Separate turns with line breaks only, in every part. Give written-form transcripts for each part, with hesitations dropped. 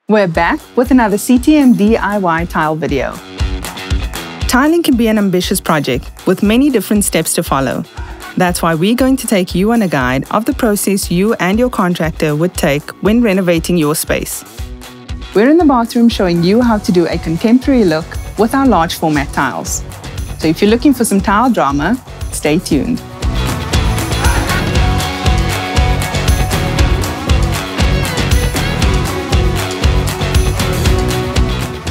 We're back with another CTM DIY tile video. Tiling can be an ambitious project with many different steps to follow. That's why we're going to take you on a guide of the process you and your contractor would take when renovating your space. We're in the bathroom showing you how to do a contemporary look with our large format tiles. So if you're looking for some tile drama, stay tuned.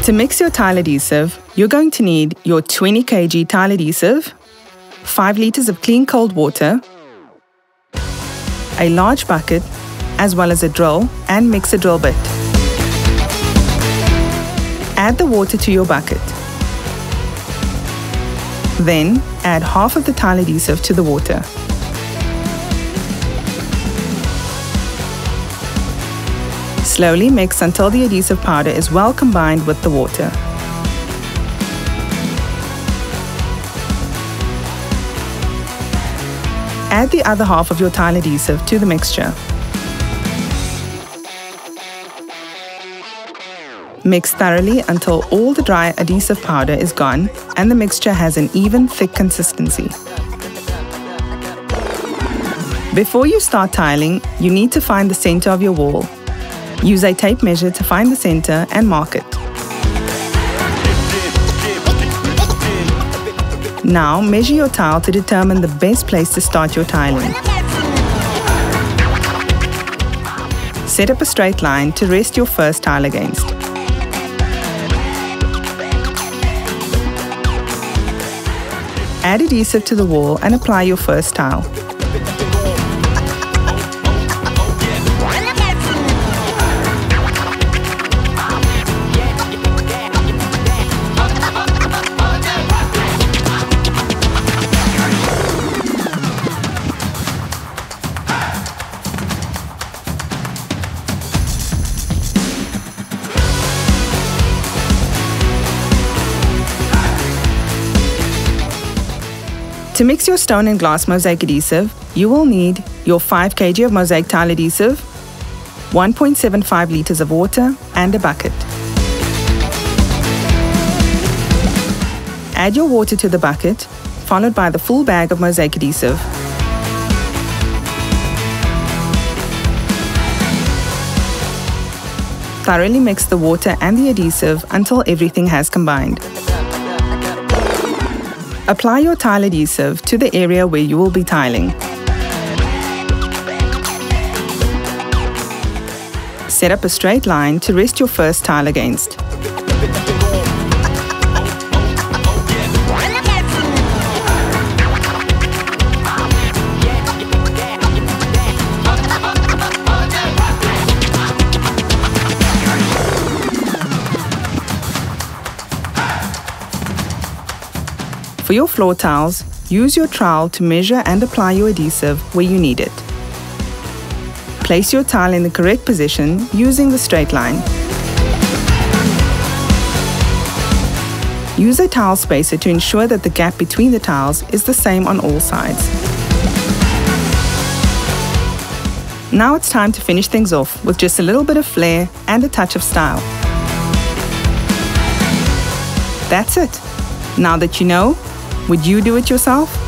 To mix your tile adhesive, you're going to need your 20 kg tile adhesive, 5 liters of clean cold water, a large bucket, as well as a drill and mixer drill bit. Add the water to your bucket. Then add half of the tile adhesive to the water. Slowly mix until the adhesive powder is well combined with the water. Add the other half of your tile adhesive to the mixture. Mix thoroughly until all the dry adhesive powder is gone and the mixture has an even, thick consistency. Before you start tiling, you need to find the center of your wall. Use a tape measure to find the center and mark it. Now measure your tile to determine the best place to start your tiling. Set up a straight line to rest your first tile against. Add adhesive to the wall and apply your first tile. To mix your stone and glass mosaic adhesive, you will need your 5 kg of mosaic tile adhesive, 1.75 liters of water, and a bucket. Add your water to the bucket, followed by the full bag of mosaic adhesive. Thoroughly mix the water and the adhesive until everything has combined. Apply your tile adhesive to the area where you will be tiling. Set up a straight line to rest your first tile against. For your floor tiles, use your trowel to measure and apply your adhesive where you need it. Place your tile in the correct position using the straight line. Use a tile spacer to ensure that the gap between the tiles is the same on all sides. Now it's time to finish things off with just a little bit of flair and a touch of style. That's it. Now that you know, would you do it yourself?